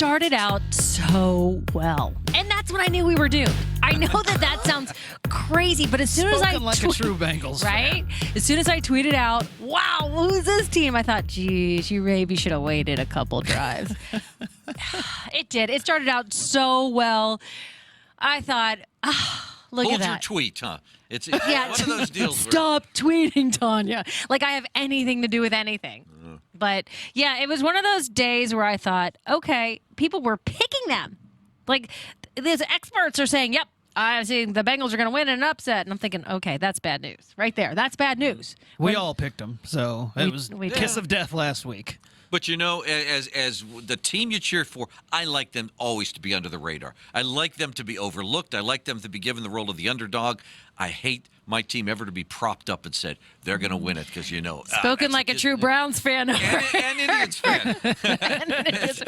started out so well. And that's when I knew we were doomed. I know that sounds crazy, but as soon as I like a true Bengals right? As soon as I tweeted out, wow, who's this team? I thought, geez, you maybe should have waited a couple drives. It did. It started out so well. I thought, look Hold at that. your tweet, huh? It's one of those deals. Stop tweeting, Tanya. Like I have anything to do with anything. But yeah, it was one of those days where I thought, okay, people were picking them. Like these experts are saying, yep, I think the Bengals are going to win in an upset. And I'm thinking, okay, that's bad news right there. That's bad news. We all picked them, so it was kiss of death last week. But, you know, as the team you cheer for, I like them always to be under the radar. I like them to be overlooked. I like them to be given the role of the underdog. I hate my team ever to be propped up and said they're going to win it because, you know. Spoken like a true Browns fan. And Indians fan.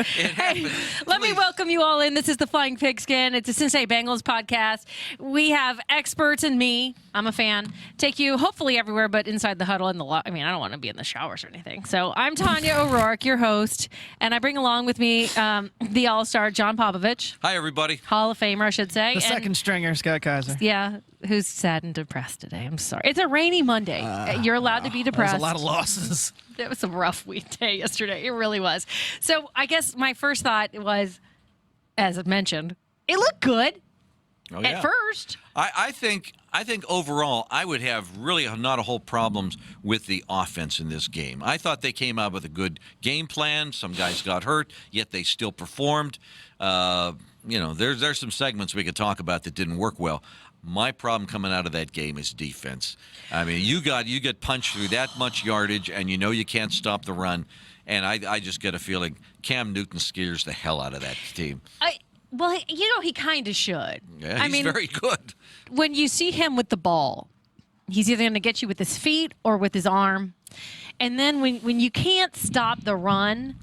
Hey, let me welcome you all in. This is the Flying Pigskin. It's a Cincinnati Bengals podcast. We have experts and me. I'm a fan. Take you hopefully everywhere but inside the huddle and the I mean, I don't want to be in the showers or anything. So I'm Tanya O'Rourke, your host, and I bring along with me the all-star John Popovich. Hi, everybody. Hall of Famer, I should say. The second stringer, Scott Kaiser. Yeah, who's sad and depressed today. I'm sorry. It's a rainy Monday. You're allowed to be depressed. There's a lot of losses. It was a rough day yesterday. It really was. So I guess my first thought was, as I mentioned, it looked good at first. I think overall I would have really not a whole problems with the offense in this game. I thought they came out with a good game plan. Some guys got hurt, yet they still performed. You know, there's some segments we could talk about that didn't work well. My problem coming out of that game is defense. I mean, you get punched through that much yardage, and you know you can't stop the run. And I just get a feeling Cam Newton scares the hell out of that team. Well, you know, he kind of should. Yeah, he's very good. When you see him with the ball, he's either going to get you with his feet or with his arm. And then when you can't stop the run,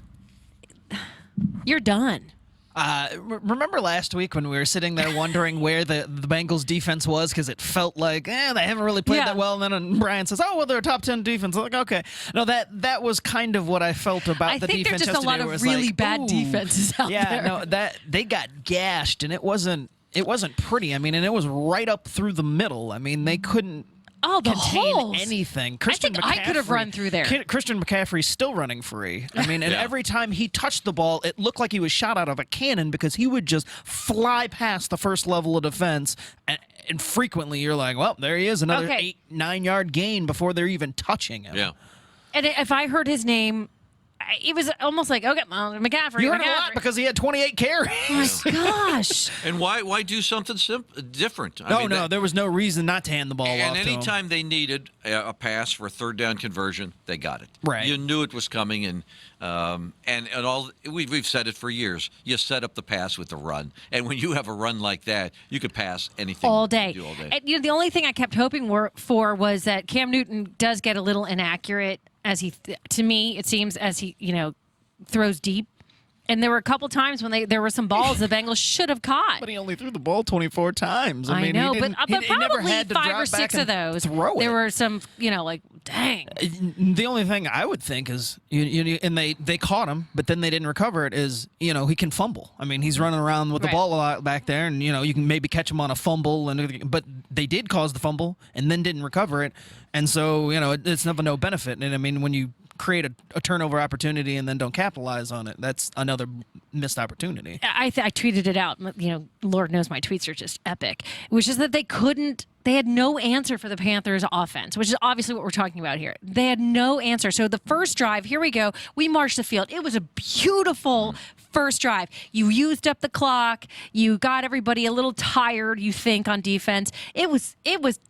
you're done. Remember last week when we were sitting there wondering where the Bengals defense was because it felt like they haven't really played that well, and then Brian says, "Oh, well, they're a top 10 defense." I'm like, okay, no, that was kind of what I felt about the defense. I think there's just a lot of really bad defenses out there. Yeah, no, that they got gashed, and it wasn't pretty. I mean, and it was right up through the middle. I mean, they couldn't. The contain holes. anything. I think I could have run through there. Christian McCaffrey's still running free. I mean, and every time he touched the ball, it looked like he was shot out of a cannon because he would just fly past the first level of defense. And frequently you're like, well, there he is, another 8-9 yard gain before they're even touching him. Yeah. And if I heard his name, it was almost like, okay, McCaffrey. You heard it a lot because he had 28 carries. Oh, my gosh. And why do something different? No, there was no reason not to hand the ball off and to him. anytime they needed a pass for a third down conversion, they got it. Right. You knew it was coming, and all we've said it for years. You set up the pass with the run, and when you have a run like that, you could pass anything all day. All day. And, the only thing I kept hoping for was that Cam Newton does get a little inaccurate as to me, it seems, as he throws deep. And there were a couple times when there were some balls the Bengals should have caught. But he only threw the ball 24 times. I know, but probably 5 or 6 of those. There were some, like, dang. The only thing I would think is, and they caught him, but then they didn't recover it, is, he can fumble. I mean, he's running around with the ball a lot back there, and, you can maybe catch him on a fumble, but they did cause the fumble and then didn't recover it. And so, it's never no benefit. And, I mean, when you create a turnover opportunity and then don't capitalize on it, that's another missed opportunity. I tweeted it out. Lord knows my tweets are just epic. It was just that they had no answer for the Panthers offense, which is obviously what we're talking about here. They had no answer. So the first drive, here we go. We marched the field. It was a beautiful first drive. You used up the clock. You got everybody a little tired, you think, on defense. It was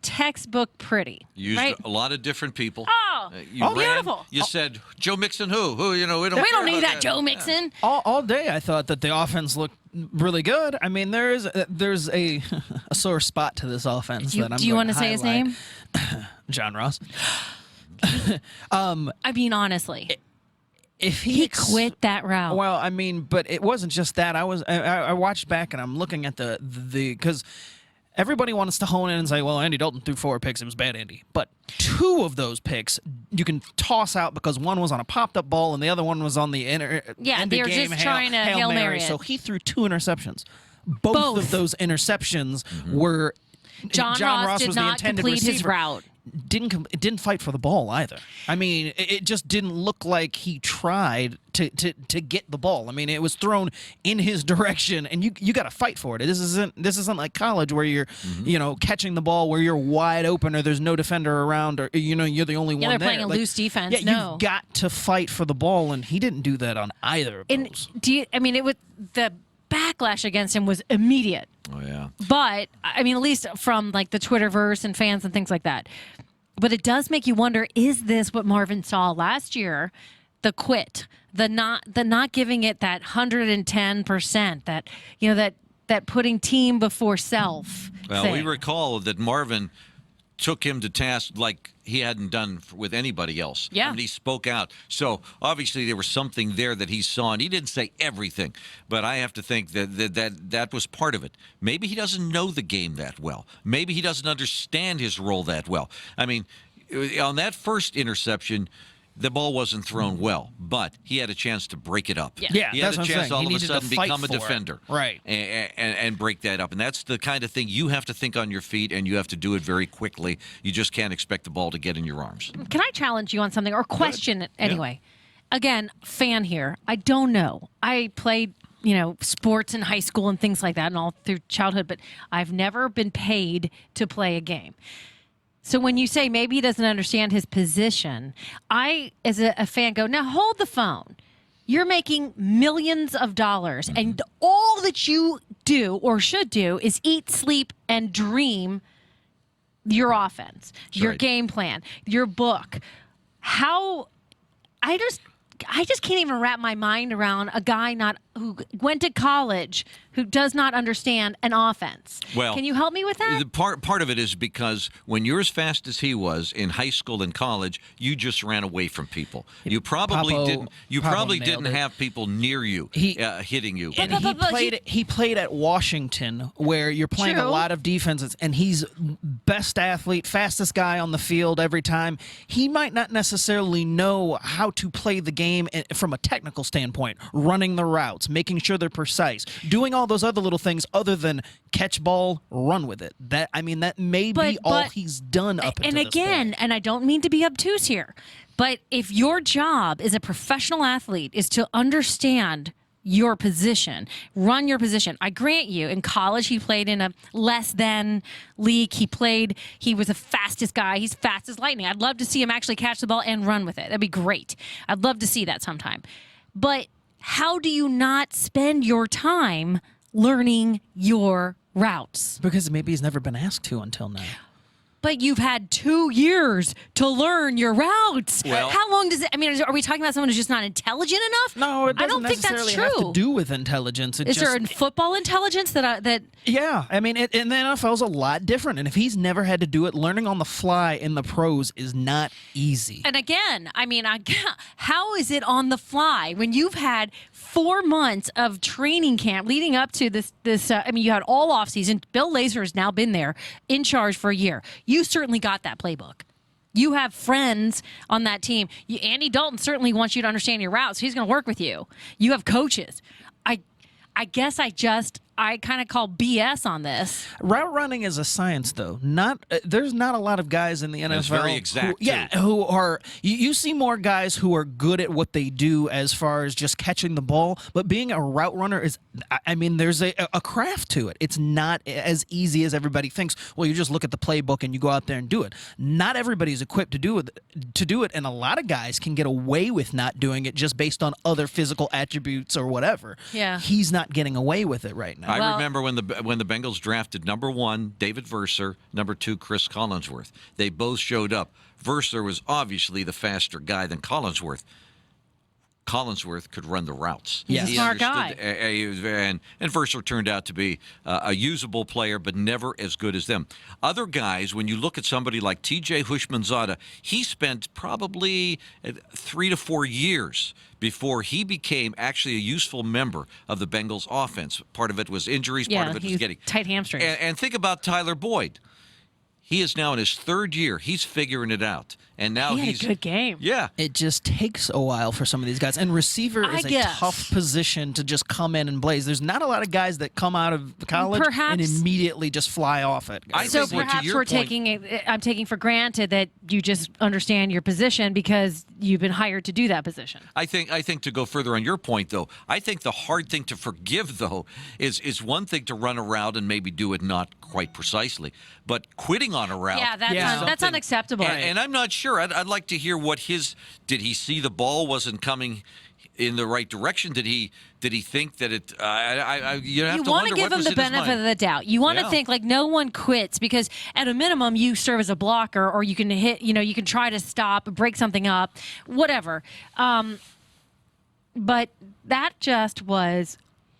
textbook pretty. You used a lot of different people. Beautiful. You said, Joe Mixon who? We don't need that Joe Mixon. All day I thought that the offense looked really good. I mean, there's a sore spot to this offense. Do you want to say his name? John Ross. I mean, honestly. If he quit that route. Well, I mean, but it wasn't just that. I watched back and I'm looking at the because everybody wants to hone in and say, well, Andy Dalton threw 4 picks. It was bad, Andy. But 2 of those picks you can toss out because one was on a popped-up ball and the other one was on the end they were of game just trying to Hail Mary it. So he threw 2 interceptions. Both of those interceptions were John Ross did was not the intended complete receiver. his route. Didn't fight for the ball either. I mean, it just didn't look like he tried to get the ball. I mean, it was thrown in his direction, and you got to fight for it. This isn't like college where you're catching the ball where you're wide open or there's no defender around or you're the only one they're there. playing a loose defense. Yeah, you've got to fight for the ball, and he didn't do that on either of those. The backlash against him was immediate. Oh, yeah. But, I mean, at least from, like, the Twitterverse and fans and things like that. But it does make you wonder, is this what Marvin saw last year? The quit, the not giving it that 110%, that putting team before self Well, thing. we recall that Marvin took him to task like he hadn't done with anybody else. Yeah. I mean, he spoke out. So obviously there was something there that he saw, and he didn't say everything, but I have to think that was part of it. Maybe he doesn't know the game that well. Maybe he doesn't understand his role that well. I mean, on that first interception, the ball wasn't thrown well, but he had a chance to break it up. Yeah, he had that's a what I'm chance saying. all He of a needed to sudden fight become a for it. defender, Right? And break that up. And that's the kind of thing you have to think on your feet, and you have to do it very quickly. You just can't expect the ball to get in your arms. Can I challenge you on something or question it anyway? Again, fan here. I don't know. I played, sports in high school and things like that and all through childhood, but I've never been paid to play a game. So when you say maybe he doesn't understand his position, I, as a fan, go, now hold the phone. You're making millions of dollars, and all that you do or should do is eat, sleep, and dream your offense, your game plan, your book. I just can't even wrap my mind around a guy who went to college who does not understand an offense. Well, can you help me with that? The part of it is because when you're as fast as he was in high school and college, you just ran away from people. You probably didn't. You probably didn't have people near you hitting you. And he played at Washington, where you're playing a lot of defenses, and he's best athlete, fastest guy on the field every time. He might not necessarily know how to play the game from a technical standpoint, running the routes, making sure they're precise, doing all those other little things other than catch ball, run with it. That may be all he's done up until this point. And I don't mean to be obtuse here, but if your job as a professional athlete is to understand your position, run your position. I grant you, in college he played in a less than league. He was the fastest guy. He's fast as lightning. I'd love to see him actually catch the ball and run with it. That'd be great. I'd love to see that sometime. But how do you not spend your time learning your routes? Because maybe he's never been asked to until now. But you've had 2 years to learn your routes. Well, how long does it? I mean, are we talking about someone who's just not intelligent enough? No, it doesn't I don't think that's necessarily true. have to do with intelligence. Is there football intelligence that? Yeah, I mean, in the NFL's a lot different, and if he's never had to do it, learning on the fly in the pros is not easy. And again, I mean, how is it on the fly when you've had 4 months of training camp leading up to this? I mean, you had all off season. Bill Lazor has now been there in charge for a year. You certainly got that playbook. You have friends on that team. Andy Dalton certainly wants you to understand your routes. He's going to work with you. You have coaches. I guess I kind of call BS on this. Route running is a science, though. There's not a lot of guys in the NFL. It's very exact. Who are you see more guys who are good at what they do as far as just catching the ball. But being a route runner is, I mean, there's a craft to it. It's not as easy as everybody thinks. Well, you just look at the playbook and you go out there and do it. Not everybody's equipped to do it, and a lot of guys can get away with not doing it just based on other physical attributes or whatever. Yeah, he's not getting away with it right now. I remember when the Bengals drafted number 1 David Verser, number 2 Chris Collinsworth. They both showed up. Verser was obviously the faster guy than Collinsworth. Collinsworth could run the routes. He's a smart guy. And Verser turned out to be a usable player, but never as good as them. Other guys, when you look at somebody like T.J. Hushmanzada, he spent probably 3 to 4 years before he became actually a useful member of the Bengals offense. Part of it was injuries, part of it was getting tight hamstrings. And think about Tyler Boyd. He is now in his third year. He's figuring it out. And now He had a good game. Yeah. It just takes a while for some of these guys. And receiver is a tough position to just come in and blaze. There's not a lot of guys that come out of college and immediately just fly off it. So perhaps I'm taking for granted that you just understand your position because you've been hired to do that position. I think to go further on your point, though, I think the hard thing to forgive, though, is one thing to run a route and maybe do it not quite precisely, but quitting on a route. Yeah, that's unacceptable. And I'm not sure. I'd like to hear what did he see the ball wasn't coming in the right direction? Did he think that it? You have to want wonder to give what him was the in his benefit mind. of the doubt. You want to think like no one quits because at a minimum you serve as a blocker or you can hit. You can try to stop, break something up, whatever. But that just was.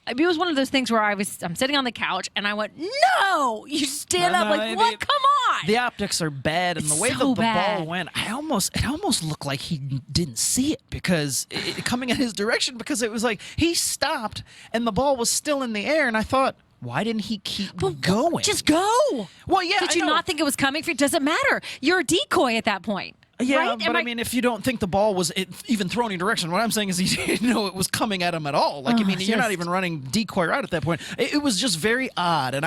It was one of those things where I'm sitting on the couch and I went, no, you stand up like, what? Come on. The optics are bad, and the way so the ball went, it almost looked like he didn't see it because coming in his direction, because it was like he stopped and the ball was still in the air, and I thought, why didn't he keep going? Just go. Well, yeah. Did you not think it was coming? It doesn't matter. You're a decoy at that point. Yeah, right? but I mean, if you don't think the ball was even thrown in your direction, what I'm saying is he didn't know it was coming at him at all. Like, I mean, you're not even running decoy route at that point. It was just very odd, and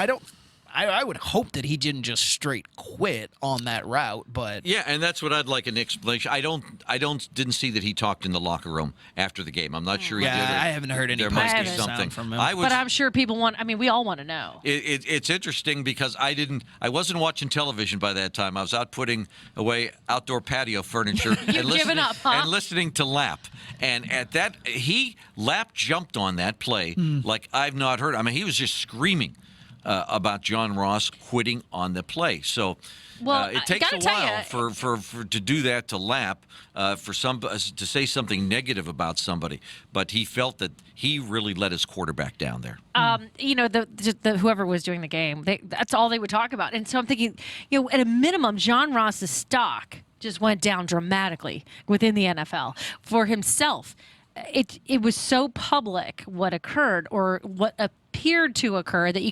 I would hope that he didn't just straight quit on that route, but yeah, and that's what I'd like an explanation. I didn't see that he talked in the locker room after the game. I'm not sure he did. I haven't heard any. There must be something from him. But I'm sure people want. I mean, we all want to know. It's interesting because I wasn't watching television by that time. I was out putting away outdoor patio furniture and given up, huh? and listening to Lap. And at that, Lap jumped on that play like I've not heard. I mean, he was just screaming about John Ross quitting on the play. So it takes a while for to do that to Lap, to say something negative about somebody. But he felt that he really let his quarterback down there. The whoever was doing the game, that's all they would talk about. And so I'm thinking, at a minimum, John Ross's stock just went down dramatically within the NFL for himself. It was so public what occurred or what appeared to occur that you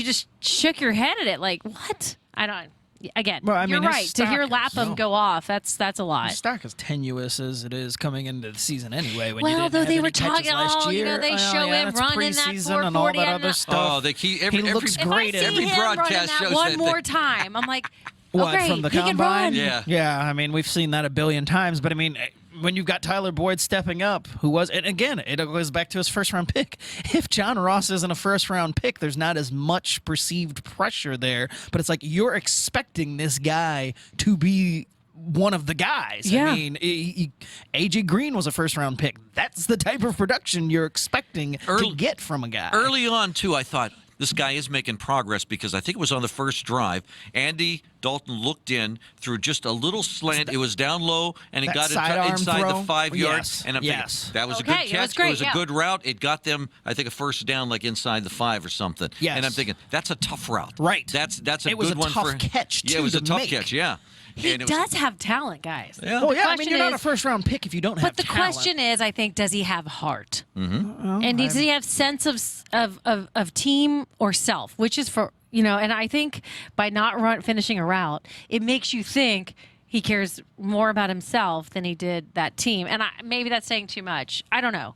just shook your head at it like, what? I don't. Again, you're right. To hear Lapham go off, that's a lot. His stock is tenuous as it is coming into the season anyway. When they were talking, they show him running that 440 and all that other stuff. He looks great at every broadcast. Shows one more time. I'm like, what, from the combine? Yeah. I mean, we've seen that a billion times, but I mean, when you've got Tyler Boyd stepping up, and again, it goes back to his first-round pick. If John Ross isn't a first-round pick, there's not as much perceived pressure there, but it's like you're expecting this guy to be one of the guys. Yeah. I mean, A.J. Green was a first-round pick. That's the type of production you're expecting to get from a guy. Early on, too, I thought, this guy is making progress because I think it was on the first drive. Andy Dalton looked in through just a little slant. It was down low, and it got inside the 5 yards. And I'm thinking, that was a good catch. It was a good route. It got them, I think, a first down like inside the 5 or something. Yes. And I'm thinking, that's a tough route. Right. That's a it was good a one tough catch, too, Yeah, it was a tough make. catch, yeah. He does have talent, guys. Yeah. Oh, yeah. I mean, you're not a first-round pick if you don't have talent. But the question is, I think, does he have heart? Mm-hmm. And does he have sense of team or self? Which is for, and I think by not finishing a route, it makes you think he cares more about himself than he did that team. And maybe that's saying too much. I don't know.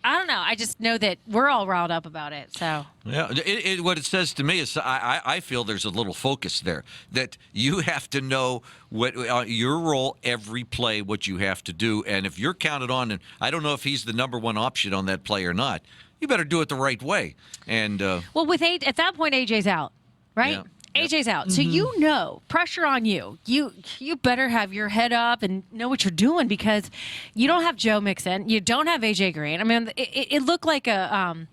I just know that we're all riled up about it. So yeah, what it says to me is I feel there's a little focus there that you have to know what your role every play, what you have to do, and if you're counted on, and I don't know if he's the number one option on that play or not, you better do it the right way. And well, at that point, AJ's out, right? Yeah. AJ's out. So pressure on you. You better have your head up and know what you're doing because you don't have Joe Mixon. You don't have AJ Green. I mean, it looked like a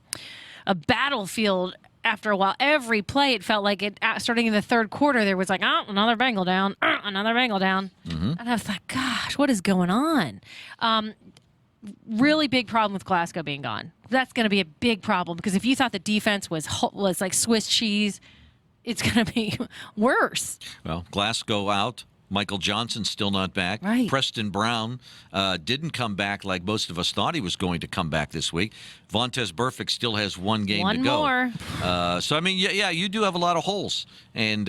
battlefield after a while. Every play, it felt like it, starting in the third quarter, there was like, another Bengal down, another Bengal down. Mm-hmm. And I was like, gosh, what is going on? Really big problem with Glasgow being gone. That's going to be a big problem because if you thought the defense was like Swiss cheese, it's going to be worse. Well, Glasgow out. Michael Johnson still not back. Right. Preston Brown didn't come back like most of us thought he was going to come back this week. Vontez Burfict still has one game to go. One more. So, I mean, yeah, you do have a lot of holes. And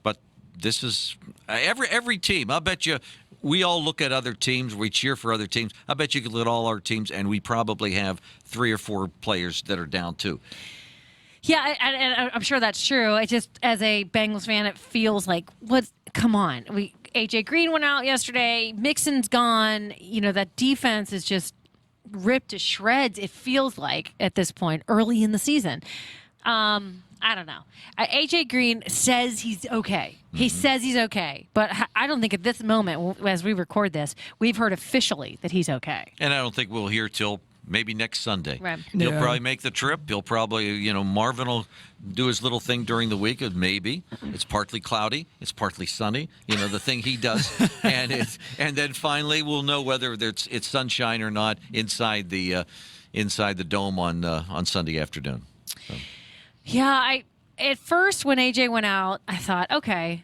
but this is every team. I'll bet you we all look at other teams. We cheer for other teams. I bet you could look at all our teams, and we probably have 3 or 4 players that are down too. Yeah, and I'm sure that's true. It just, as a Bengals fan, it feels like, come on. AJ Green went out yesterday. Mixon's gone. That defense is just ripped to shreds, it feels like, at this point, early in the season. I don't know. AJ Green says he's okay. He says he's okay. But I don't think at this moment, as we record this, we've heard officially that he's okay. And I don't think we'll hear till maybe next Sunday. Right. He'll probably make the trip. He'll probably, Marvin will do his little thing during the week. Maybe. It's partly cloudy. It's partly sunny. The thing he does. and then finally we'll know whether it's sunshine or not inside the dome on Sunday afternoon. So. Yeah, at first when AJ went out, I thought, okay,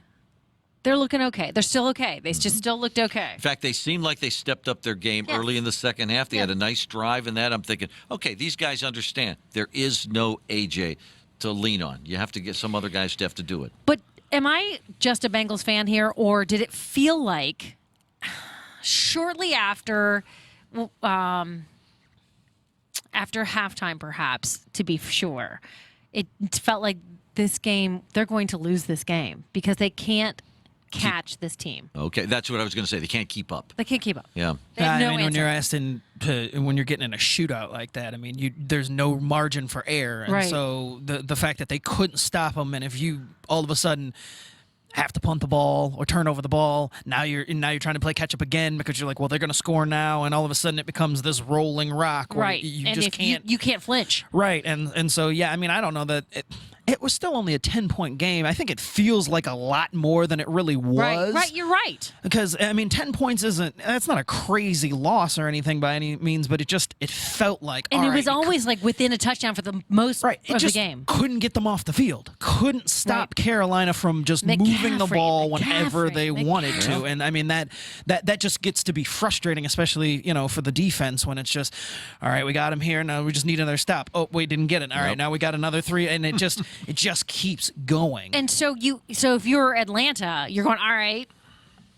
they're looking okay. They're still okay. They just still looked okay. In fact, they seemed like they stepped up their game early in the second half. They had a nice drive in that. I'm thinking, okay, these guys understand there is no AJ to lean on. You have to get some other guys to have to do it. But am I just a Bengals fan here, or did it feel like shortly after halftime, perhaps, to be sure, it felt like this game, they're going to lose this game because they can't catch this team. Okay, that's what I was going to say. They can't keep up. They can't keep up. Yeah. They have no answer. When you're asked when you're getting in a shootout like that, there's no margin for error, and so the fact that they couldn't stop them, and if you all of a sudden have to punt the ball or turn over the ball, now you're trying to play catch up again because you're like, well, they're going to score now, and all of a sudden it becomes this rolling rock where you and just can't. You can't flinch. Right, and so I don't know that it was still only a 10-point game. I think it feels like a lot more than it really was. Right, you're right. Because 10 points that's not a crazy loss or anything by any means, but it felt like, and it was always like within a touchdown for the most of the game. Couldn't get them off the field. Couldn't stop Carolina from just moving the ball whenever they wanted to. And that just gets to be frustrating, especially for the defense when it's just, all right, we got him here, now we just need another stop. Oh, we didn't get it. All right, now we got another 3, and it just keeps going. And so if you're Atlanta, you're going, all right,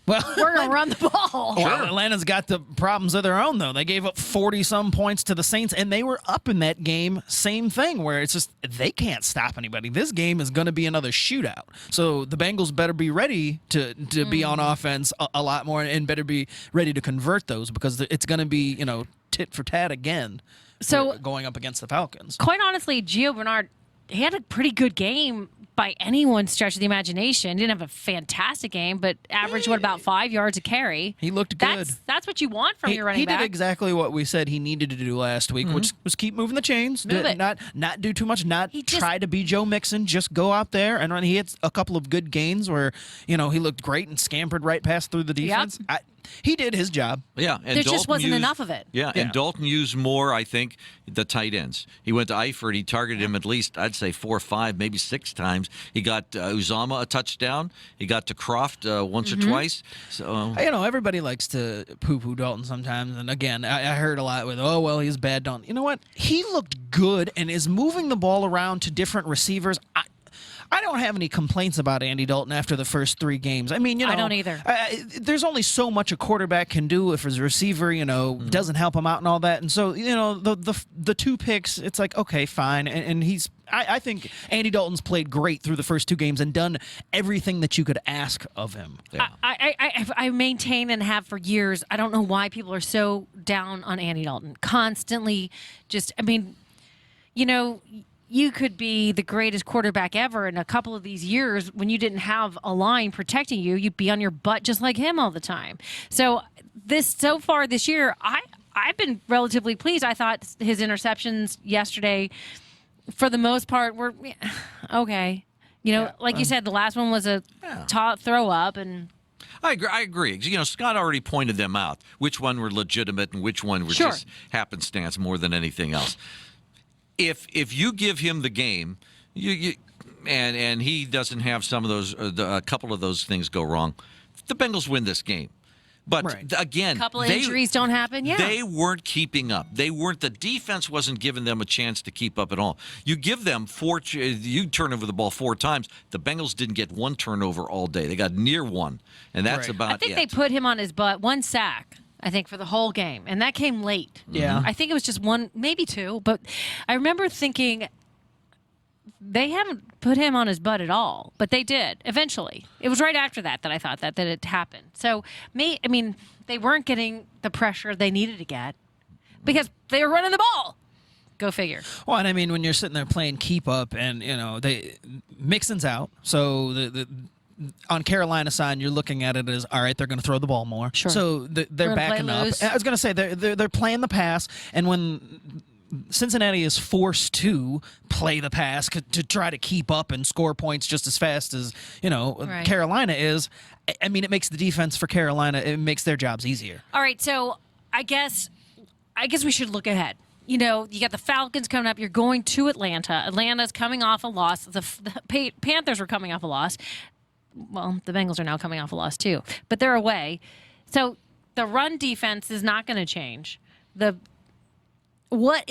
well, we're going to run the ball. Well, Atlanta's got the problems of their own, though. They gave up 40-some points to the Saints, and they were up in that game. Same thing, where it's just they can't stop anybody. This game is going to be another shootout. So the Bengals better be ready to be on offense a lot more, and better be ready to convert those, because it's going to be, tit for tat again. So going up against the Falcons. Quite honestly, Gio Bernard, he had a pretty good game by anyone's stretch of the imagination. Didn't have a fantastic game, but averaged, about 5 yards a carry. He looked good. That's what you want from your running back. He did exactly what we said he needed to do last week, which was keep moving the chains. Move it. Not do too much, try to be Joe Mixon. Just go out there and run. He had a couple of good gains where, he looked great and scampered right past through the defense. Yep. He did his job. Yeah, and there just wasn't enough of it. Yeah, and Dalton used more, I think, the tight ends. He went to Eifert. He targeted him at least, I'd say, 4 or 5, maybe 6 times. He got Uzama a touchdown. He got to Croft once or twice. So everybody likes to poo-poo Dalton sometimes. And again, I heard a lot with, oh, well, he's bad, Dalton. You know what? He looked good and is moving the ball around to different receivers. I don't have any complaints about Andy Dalton after the first 3 games. I don't either. There's only so much a quarterback can do if his receiver, doesn't help him out and all that. And so, the 2 picks, it's like, okay, fine. And he's, I think Andy Dalton's played great through the first 2 games and done everything that you could ask of him. Yeah. I maintain and have for years, I don't know why people are so down on Andy Dalton. Constantly you could be the greatest quarterback ever, in a couple of these years when you didn't have a line protecting you, you'd be on your butt just like him all the time. So far this year, I've been relatively pleased. I thought his interceptions yesterday, for the most part, were okay. Like you said, the last one was a throw up, and I agree. Scott already pointed them out, which one were legitimate and which one were just happenstance more than anything else. If you give him the game, and he doesn't have some of those, a couple of those things go wrong, the Bengals win this game. But Right. again, A couple of injuries don't happen. Yeah. They weren't keeping up. The defense wasn't giving them a chance to keep up at all. You give them you turn over the ball 4 times. The Bengals didn't get 1 turnover all day. They got near 1, and that's Right. about it. I think they put him on his butt, 1 sack, I think, for the whole game. And that came late. Yeah. I think it was just 1, maybe 2. But I remember thinking they haven't put him on his butt at all. But they did, eventually. It was right after that I thought that it happened. So, they weren't getting the pressure they needed to get because they were running the ball. Go figure. Well, and I mean, when you're sitting there playing keep up, and Mixon's out, so the on Carolina's side, you're looking at it as, all right, they're going to throw the ball more. Sure. So they're We're gonna backing play up. loose. I was going to say they're playing the pass, and when Cincinnati is forced to play the pass to try to keep up and score points just as fast as Right. Carolina is. I mean, it makes the defense for Carolina. It makes their jobs easier. All right, so I guess we should look ahead. You got the Falcons coming up. You're going to Atlanta. Atlanta's coming off a loss. The Panthers were coming off a loss. Well, the Bengals are now coming off a loss too, but they're away. So the run defense is not going to change. The run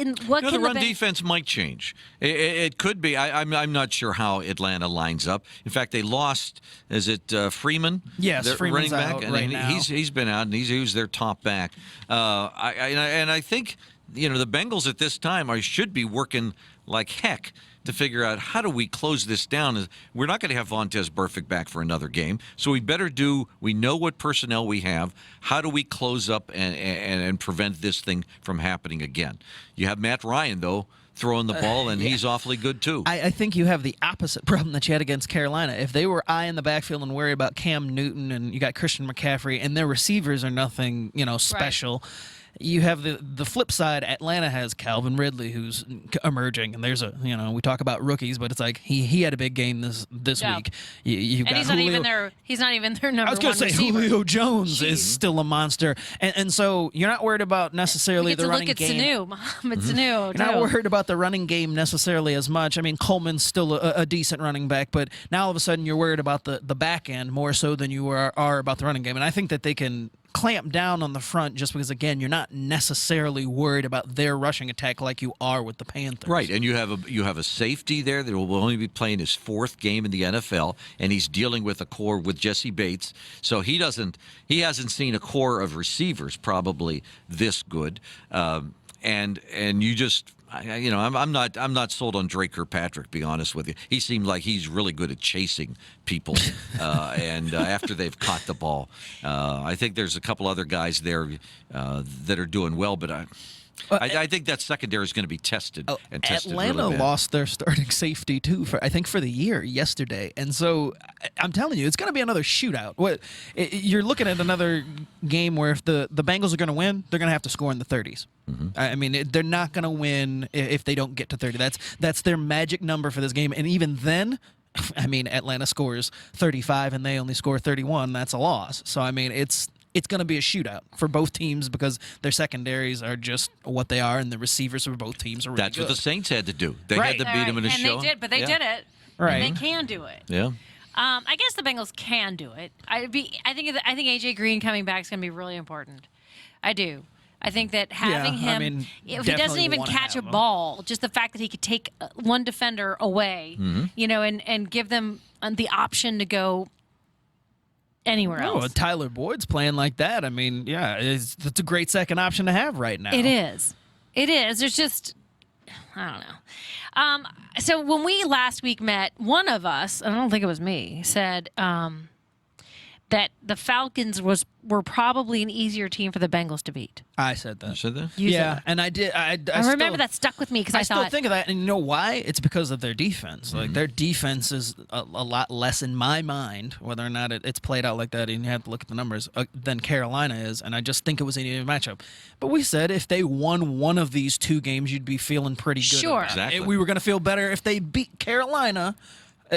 defense might change. It could be. I'm not sure how Atlanta lines up. In fact, they lost. Is it Freeman? Yes, their Freeman's running back. out And right now. He's been out, and he's their top back. I think the Bengals at this time should be working like heck to figure out how do we close this down. We're not going to have Vontaze Burfict back for another game, so we better we know what personnel we have. How do we close up and prevent this thing from happening again? You have Matt Ryan, though, throwing the ball, and he's awfully good, too. I think you have the opposite problem that you had against Carolina. If they were eyeing the backfield and worry about Cam Newton, and you got Christian McCaffrey, and their receivers are nothing, special. Right. You have the flip side. Atlanta has Calvin Ridley, who's emerging, and there's we talk about rookies, but it's like he had a big game this week. You've got he's Julio. He's not even their number 1 I was going to say receiver. Julio Jones is still a monster, and so you're not worried about necessarily the running game. You're not worried about the running game necessarily as much. I mean, Coleman's still a decent running back, but now all of a sudden you're worried about the back end more so than you are about the running game, and I think that they can clamp down on the front just because, again, you're not necessarily worried about their rushing attack like you are with the Panthers. Right, and you have a safety there that will only be playing his 4th game in the NFL, and he's dealing with a core with Jesse Bates, so he hasn't seen a core of receivers probably this good, and you just. I'm not sold on Drake Kirkpatrick, to be honest with you. He seemed like he's really good at chasing people, and after they've caught the ball, I think there's a couple other guys there that are doing well, but I think that secondary is going to be tested and tested. Atlanta really bad. lost their starting safety too for the year yesterday, and so I'm telling you, it's going to be another shootout. You're looking at another game where if the Bengals are going to win, they're going to have to score in the 30s. Mm-hmm. I mean, they're not going to win if they don't get to 30. That's their magic number for this game, and even then. I mean, Atlanta scores 35 and they only score 31. That's a loss. So, I mean, it's going to be a shootout for both teams because their secondaries are just what they are, and the receivers for both teams are really That's good. what the Saints had to do. They Right. had to beat them in a show. And they did, but they did it. Right. And they can do it. Yeah. I guess the Bengals can do it. I think AJ Green coming back is going to be really important. I do. I think that having him, if he doesn't even catch a ball, just the fact that he could take one defender away, and give them the option to go anywhere else. Tyler Boyd's playing like that. I mean, it's a great second option to have right now. It is. There's just, I don't know. So when we last week met, one of us, I don't think it was me, said that the Falcons were probably an easier team for the Bengals to beat. I said that. You said that? You said that. And I did. I remember that stuck with me because I still thought. think of that, and you know why? It's because of their defense. Like their defense is a lot less in my mind, whether or not it's played out like that, and you have to look at the numbers, than Carolina is. And I just think it was an even matchup. But we said if they won one of these 2 games, you'd be feeling pretty good. Sure. About Exactly. it. We were going to feel better if they beat Carolina.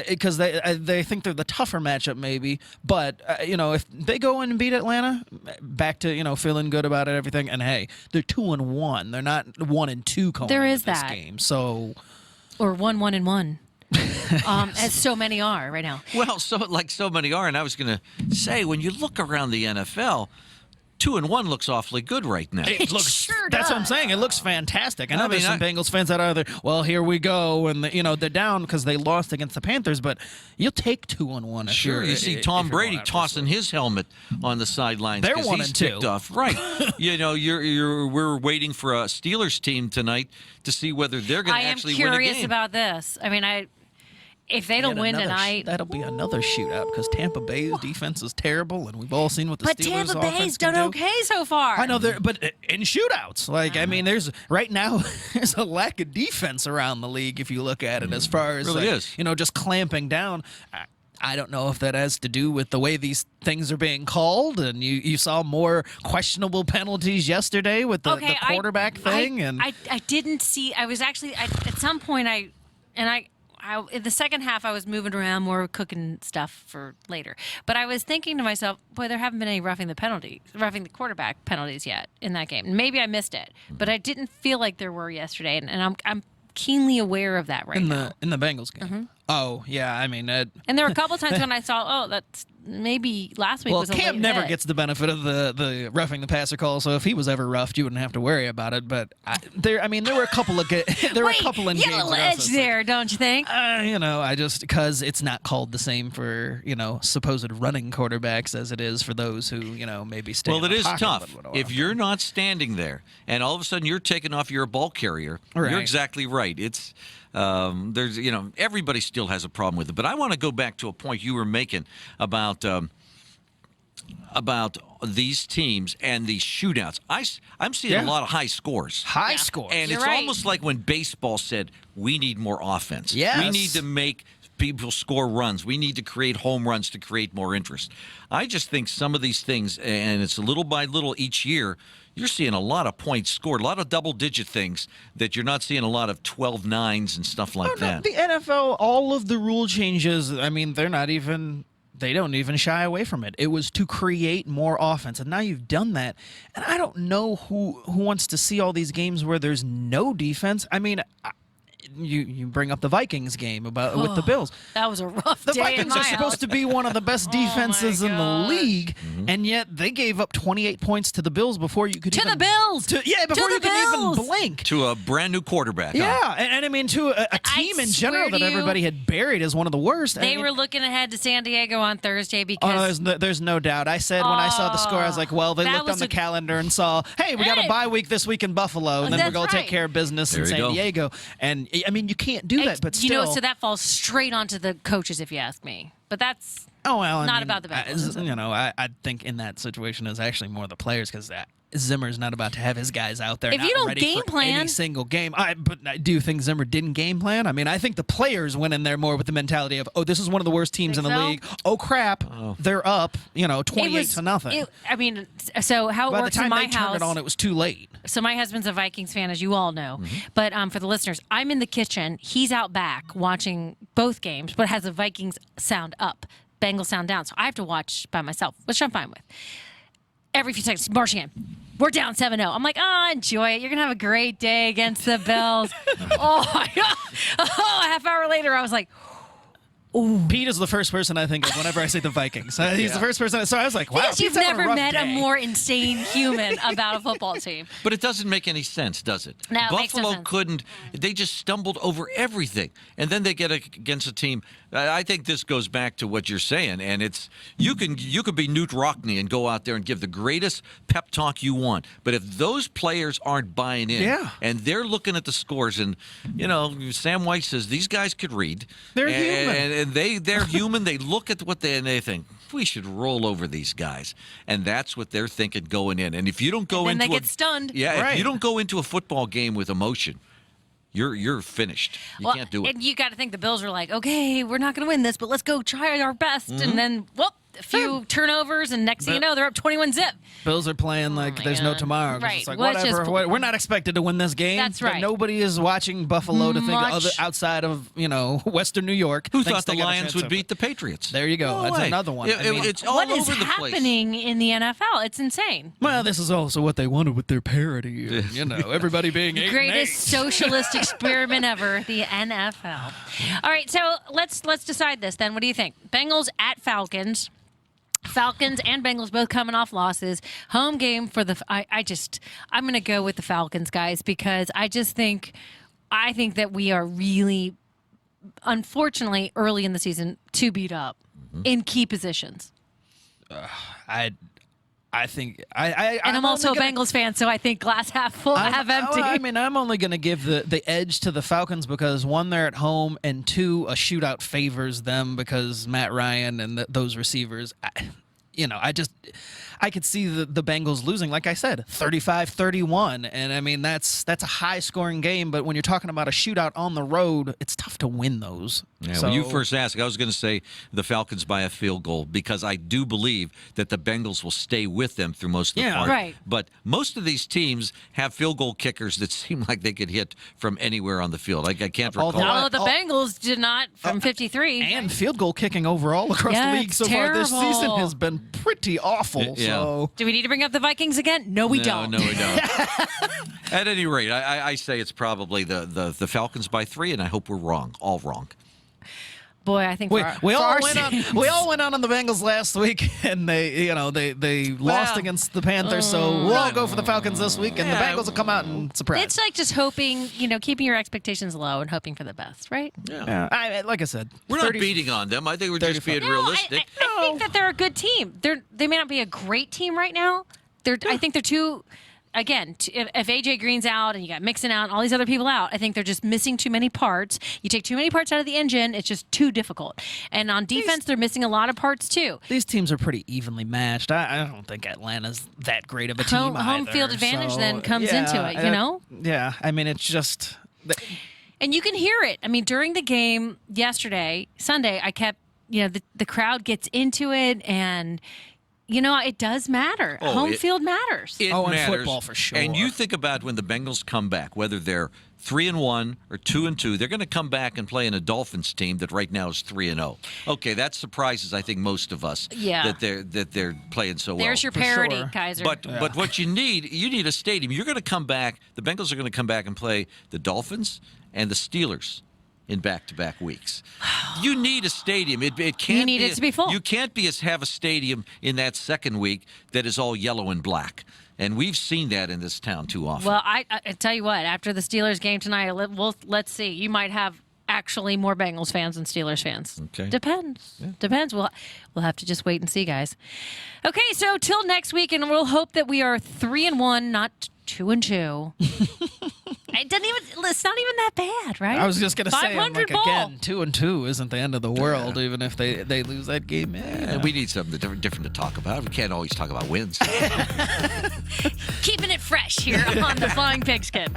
Because they think they're the tougher matchup, maybe. But, if they go in and beat Atlanta, back to, feeling good about it, everything. And, hey, they're 2-1. They're not 1-2 going into this game. So, or 1-1-1. As so many are right now. Well, so many are. And I was going to say, when you look around the NFL, 2-1 looks awfully good right now. It looks. sure That's what I'm does. saying. It looks fantastic. I know I there's mean, some Bengals fans that are there. Well, here we go, and they're down because they lost against the Panthers. But you'll take 2-1. Sure, you see Tom Brady tossing his helmet on the sidelines. They're 'cause 1-2. he's ticked off. Right. We're waiting for a Steelers team tonight to see whether they're going I to am actually win a curious game. about this. I mean, if they don't win tonight, That'll be another shootout because Tampa Bay's defense is terrible, and we've all seen what the but Steelers' Tampa offense Bay's can done do. okay so far. I know, but in shootouts, I mean, there's right now there's a lack of defense around the league if you look at it. As far as Really is. just clamping down. I don't know if that has to do with the way these things are being called, and you saw more questionable penalties yesterday with the quarterback thing. I didn't see. I was actually at some point in the second half, I was moving around more, cooking stuff for later. But I was thinking to myself, boy, there haven't been any roughing the quarterback penalties yet in that game. Maybe I missed it, but I didn't feel like there were yesterday, and I'm keenly aware of that right now. In the Bengals game. Mm-hmm. Oh yeah, I mean, And there were a couple times when I saw, that's maybe last week was a Cam late never hit. gets the benefit of the roughing the passer call, so if he was ever roughed, you wouldn't have to worry about it. But there were a couple of Wait, in you games. got a little where I was edge just there, don't you think? I just because it's not called the same for supposed running quarterbacks as it is for those who maybe stay. Well, in it the is pocket tough. a little If while. you're not standing there and all of a sudden you're taking off, you're a ball carrier. Right. You're exactly right. It's there's everybody still has a problem with it. But I want to go back to a point you were making about these teams and these shootouts. I'm seeing a lot of high scores. high scores. And You're it's right. almost like when baseball said, we need more offense. Yes. We need to make people score runs. We need to create home runs to create more interest. I just think some of these things, and it's little by little each year, you're seeing a lot of points scored, a lot of double-digit things that you're not seeing a lot of 12-9s and stuff like that. The NFL, all of the rule changes, I mean, they don't even shy away from it. It was to create more offense, and now you've done that. And I don't know who wants to see all these games where there's no defense. I mean, you bring up the Vikings game with the Bills. That was a rough The day in Vikings my are supposed house. to be one of the best defenses in the gosh. league, and yet they gave up 28 points to the Bills before you could To even the Bills! before the you could Bills! even blink. To a brand-new quarterback. huh? Yeah, and I mean to a team in swear general to that you, everybody had buried as one of the worst. They were looking ahead to San Diego on Thursday Oh, because no, there's no doubt. I said when I saw the score, I was like, well, they that looked on was the a- calendar and saw, hey, we got a Hey. bye week this week in Buffalo, and then we're That's going to take right. care of business There in you San go. Diego. And, I mean, you can't do that, but still. so that falls straight onto the coaches, if you ask me. But that's Oh, well, I not mean, about the Bengals, is it? I think in that situation is actually more the players because Zimmer's not about to have his guys out there If not you don't ready game for plan- any single game. But I do think Zimmer didn't game plan. I mean, I think the players went in there more with the mentality of, oh, this is one of the worst teams in Think the so? league. Oh, crap, they're up, 28 to nothing. So how it By the works in time my they turned house. it on, it was too late. So my husband's a Vikings fan, as you all know. But for the listeners, I'm in the kitchen. He's out back watching both games, but has the Vikings sound up, Bengals sound down. So I have to watch by myself, which I'm fine with. Every few seconds, Marchand, we're down 7-0. I'm like, enjoy it. You're going to have a great day against the Bills. Oh, my God. Oh, a half hour later, I was like, Pete is the first person I think of whenever I say the Vikings. He's the first person. So I was like, wow, because you've Pete's having never rough met a day. more insane human about a football team. But it doesn't make any sense, does it? No, it makes no Buffalo sense. couldn't. They just stumbled over everything, and then they get against a team. I think this goes back to what you're saying, and it's you could be Newt Rockney and go out there and give the greatest pep talk you want, but if those players aren't buying in, Yeah. and they're looking at the scores, and Sam White says these guys could read. They're human. and they're human. They look at what and they think we should roll over these guys, and that's what they're thinking going in. And if you don't go And then into they get stunned. yeah, Right. if you don't go into a football game with emotion, you're finished. You can't do it. And you got to think the Bills are like, okay, we're not going to win this, but let's go try our best. And then, a few turnovers, and next thing you know, they're up 21-zip. Bills are playing like my there's no God. tomorrow. 'cause Right. It's like, Which is- whatever. We're not expected to win this game. That's but right. nobody is watching Buffalo to think Much- outside of Western New York. Who thinks thought the they got a Lions chance would of beat it. the Patriots? There you go. No That's way. another one. It- I mean, it's all What over is the place. happening in the NFL? It's insane. well, this is also what they wanted with their parody. And, everybody being 8-8. Greatest socialist experiment ever, the NFL. All right, so let's decide this then. What do you think? Bengals at Falcons. Falcons and Bengals both coming off losses. Home game for the. I'm going to go with the Falcons, guys, because I think that we are really, unfortunately, early in the season too beat up in key positions. I think I'm also a Bengals fan, so I think glass half full, half empty. I mean, I'm only going to give the edge to the Falcons because, one, they're at home, and two, a shootout favors them because Matt Ryan and those receivers. I could see the Bengals losing, like I said, 35-31. And, I mean, that's a high-scoring game. But when you're talking about a shootout on the road, it's tough to win those. Yeah, when you first asked, I was going to say the Falcons by a field goal because I do believe that the Bengals will stay with them through most of the part. Right. But most of these teams have field goal kickers that seem like they could hit from anywhere on the field. I can't recall. No, the Bengals did not from 53. And field goal kicking overall across the league so far this season has been pretty awful. Yeah. So. Do we need to bring up the Vikings again? No, we don't. No, we don't. At any rate, I say it's probably the Falcons by 3, and I hope we're wrong. All wrong. Boy, I think we all went on the Bengals last week, and they lost against the Panthers. So we'll all go for the Falcons this week, and the Bengals will come out and surprise. It's like just hoping, keeping your expectations low and hoping for the best, right? Yeah. Like I said, we're not beating on them. I think we're just being realistic. I think that they're a good team. They may not be a great team right now. I think they're too. Again, if AJ Green's out and you got Mixon out and all these other people out, I think they're just missing too many parts. You take too many parts out of the engine, it's just too difficult. And on defense, they're missing a lot of parts too. These teams are pretty evenly matched. I don't think Atlanta's that great of a team either. Home field advantage then comes into it, Yeah, I mean, it's just... And you can hear it. I mean, during the game yesterday, Sunday, I kept, the crowd gets into it and... it does matter. Home field matters. It matters. In football for sure. And you think about when the Bengals come back, whether they're 3-1 or 2-2, they're going to come back and play in a Dolphins team that right now is 3-0. Okay, that surprises I think most of us. Yeah. That they're playing so well. There's your parody, Kaiser. But what you need a stadium. You're going to come back. The Bengals are going to come back and play the Dolphins and the Steelers in back-to-back weeks. You need a stadium. It can't. You need it to be full. You can't have a stadium in that second week that is all yellow and black. And we've seen that in this town too often. Well, I tell you what, after the Steelers game tonight, let's see. You might have actually more Bengals fans than Steelers fans. Okay. Depends. Yeah. Depends. We'll have to just wait and see, guys. Okay, so till next week, and we'll hope that we are 3-1, not 2-2. It's not even that bad, right? I was just gonna say, again, 2-2 isn't the end of the world, even if they lose that game. We need something different to talk about. We can't always talk about wins. Keeping it fresh here on the Flying Pigskin.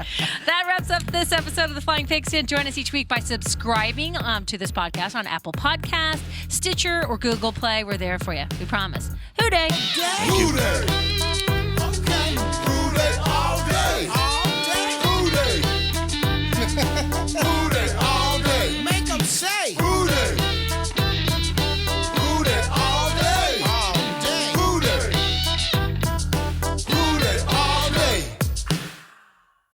That wraps up this episode of the Flying Pigskin. Join us each week by subscribing to this podcast on Apple Podcast, Stitcher, or Google Play. We're there for you. We promise. Hoo day. Hoo day.